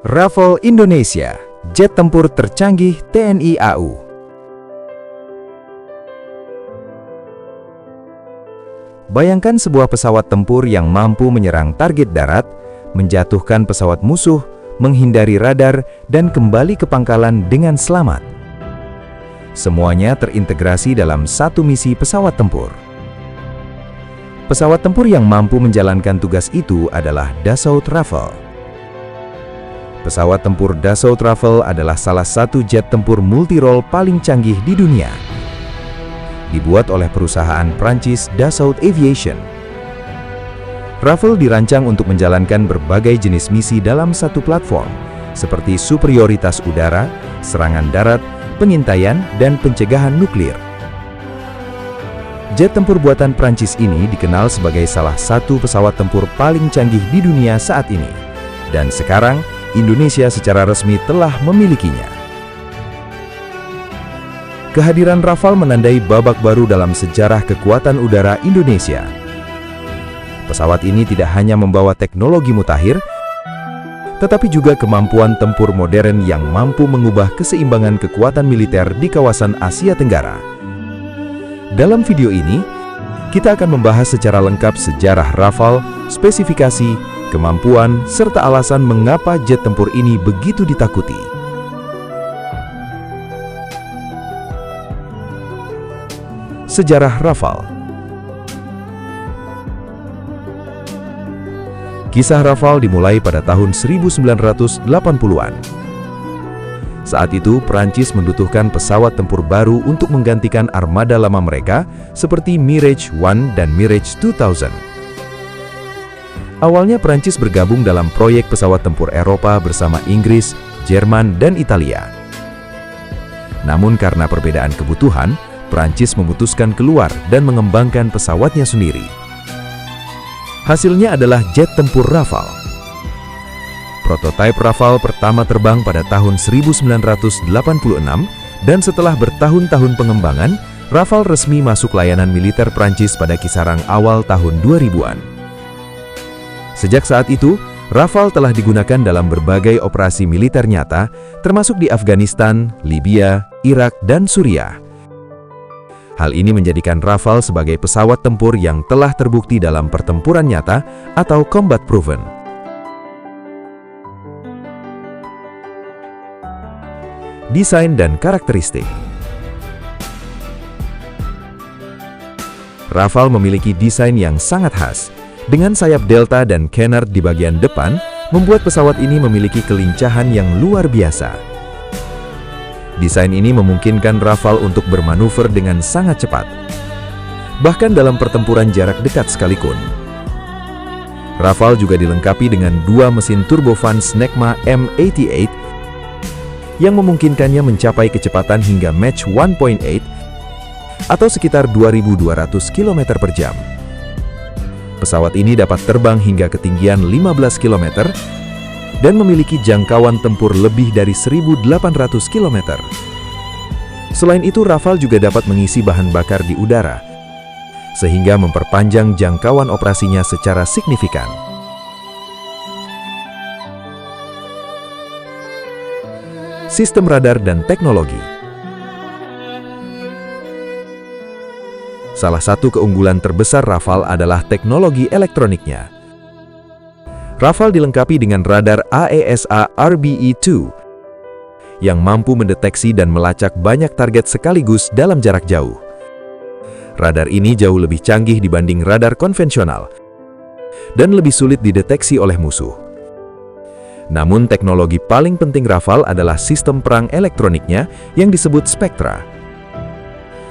Rafale Indonesia, jet tempur tercanggih TNI AU. Bayangkan sebuah pesawat tempur yang mampu menyerang target darat, menjatuhkan pesawat musuh, menghindari radar, dan kembali ke pangkalan dengan selamat. Semuanya terintegrasi dalam satu misi pesawat tempur. Pesawat tempur yang mampu menjalankan tugas itu adalah Dassault Rafale. Pesawat tempur Dassault Rafale adalah salah satu jet tempur multirole paling canggih di dunia. Dibuat oleh perusahaan Prancis Dassault Aviation. Rafale dirancang untuk menjalankan berbagai jenis misi dalam satu platform, seperti superioritas udara, serangan darat, pengintaian, dan pencegahan nuklir. Jet tempur buatan Prancis ini dikenal sebagai salah satu pesawat tempur paling canggih di dunia saat ini. Dan sekarang, Indonesia secara resmi telah memilikinya. Kehadiran Rafale menandai babak baru dalam sejarah kekuatan udara Indonesia. Pesawat ini tidak hanya membawa teknologi mutakhir, tetapi juga kemampuan tempur modern yang mampu mengubah keseimbangan kekuatan militer di kawasan Asia Tenggara. Dalam video ini, kita akan membahas secara lengkap sejarah Rafale, spesifikasi, kemampuan, serta alasan mengapa jet tempur ini begitu ditakuti. Sejarah Rafale. Kisah Rafale dimulai pada tahun 1980-an. Saat itu, Prancis membutuhkan pesawat tempur baru untuk menggantikan armada lama mereka seperti Mirage 1 dan Mirage 2000. Awalnya Prancis bergabung dalam proyek pesawat tempur Eropa bersama Inggris, Jerman, dan Italia. Namun karena perbedaan kebutuhan, Prancis memutuskan keluar dan mengembangkan pesawatnya sendiri. Hasilnya adalah jet tempur Rafale. Prototipe Rafale pertama terbang pada tahun 1986 dan setelah bertahun-tahun pengembangan, Rafale resmi masuk layanan militer Prancis pada kisaran awal tahun 2000-an. Sejak saat itu, Rafale telah digunakan dalam berbagai operasi militer nyata, termasuk di Afghanistan, Libya, Irak, dan Suriah. Hal ini menjadikan Rafale sebagai pesawat tempur yang telah terbukti dalam pertempuran nyata atau combat proven. Desain dan karakteristik. Rafale memiliki desain yang sangat khas. Dengan sayap delta dan canard di bagian depan, membuat pesawat ini memiliki kelincahan yang luar biasa. Desain ini memungkinkan Rafale untuk bermanuver dengan sangat cepat, bahkan dalam pertempuran jarak dekat sekalipun. Rafale juga dilengkapi dengan dua mesin turbofan Snecma M88 yang memungkinkannya mencapai kecepatan hingga Mach 1.8 atau sekitar 2.200 km per jam. Pesawat ini dapat terbang hingga ketinggian 15 km dan memiliki jangkauan tempur lebih dari 1.800 km. Selain itu, Rafale juga dapat mengisi bahan bakar di udara, sehingga memperpanjang jangkauan operasinya secara signifikan. Sistem radar dan teknologi. Salah satu keunggulan terbesar Rafale adalah teknologi elektroniknya. Rafale dilengkapi dengan radar AESA RBE-2 yang mampu mendeteksi dan melacak banyak target sekaligus dalam jarak jauh. Radar ini jauh lebih canggih dibanding radar konvensional dan lebih sulit dideteksi oleh musuh. Namun teknologi paling penting Rafale adalah sistem perang elektroniknya yang disebut Spectra.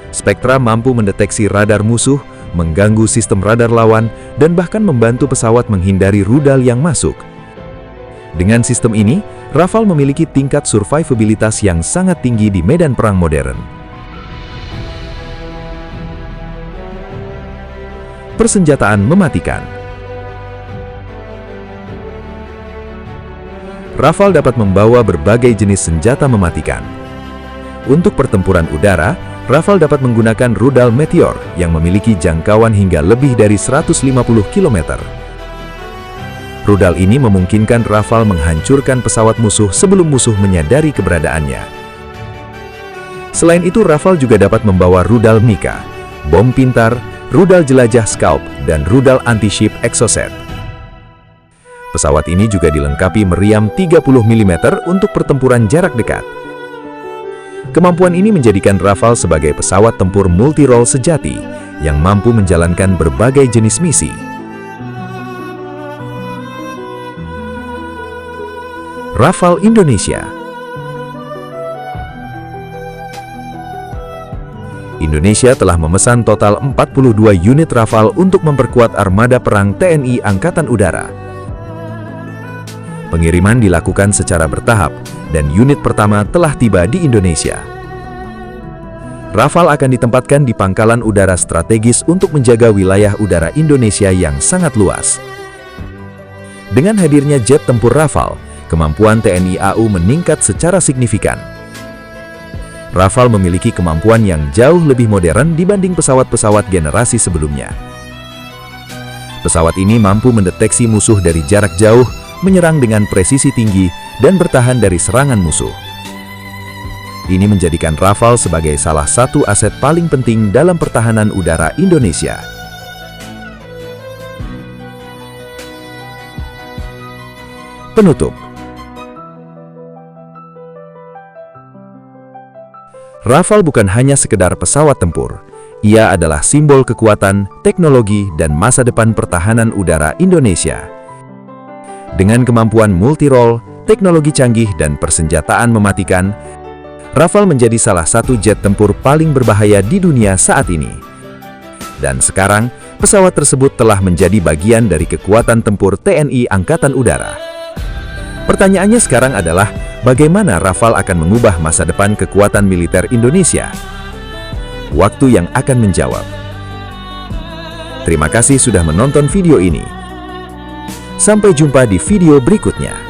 Spectra mampu mendeteksi radar musuh, mengganggu sistem radar lawan, dan bahkan membantu pesawat menghindari rudal yang masuk. Dengan sistem ini, Rafale memiliki tingkat survivabilitas yang sangat tinggi di medan perang modern. Persenjataan mematikan. Rafale dapat membawa berbagai jenis senjata mematikan. Untuk pertempuran udara, Rafale dapat menggunakan rudal Meteor yang memiliki jangkauan hingga lebih dari 150 km. Rudal ini memungkinkan Rafale menghancurkan pesawat musuh sebelum musuh menyadari keberadaannya. Selain itu, Rafale juga dapat membawa rudal Mika, bom pintar, rudal jelajah Scalp, dan rudal anti-ship Exocet. Pesawat ini juga dilengkapi meriam 30 mm untuk pertempuran jarak dekat. Kemampuan ini menjadikan Rafale sebagai pesawat tempur multi-role sejati yang mampu menjalankan berbagai jenis misi. Rafale Indonesia. Indonesia telah memesan total 42 unit Rafale untuk memperkuat armada perang TNI Angkatan Udara. Pengiriman dilakukan secara bertahap dan unit pertama telah tiba di Indonesia. Rafale akan ditempatkan di pangkalan udara strategis untuk menjaga wilayah udara Indonesia yang sangat luas. Dengan hadirnya jet tempur Rafale, kemampuan TNI AU meningkat secara signifikan. Rafale memiliki kemampuan yang jauh lebih modern dibanding pesawat-pesawat generasi sebelumnya. Pesawat ini mampu mendeteksi musuh dari jarak jauh, menyerang dengan presisi tinggi, dan bertahan dari serangan musuh. Ini menjadikan Rafale sebagai salah satu aset paling penting dalam pertahanan udara Indonesia. Penutup. Rafale bukan hanya sekedar pesawat tempur, ia adalah simbol kekuatan, teknologi, dan masa depan pertahanan udara Indonesia. Dengan kemampuan multi-role, teknologi canggih, dan persenjataan mematikan, Rafale menjadi salah satu jet tempur paling berbahaya di dunia saat ini. Dan sekarang, pesawat tersebut telah menjadi bagian dari kekuatan tempur TNI Angkatan Udara. Pertanyaannya sekarang adalah, bagaimana Rafale akan mengubah masa depan kekuatan militer Indonesia? Waktu yang akan menjawab. Terima kasih sudah menonton video ini. Sampai jumpa di video berikutnya.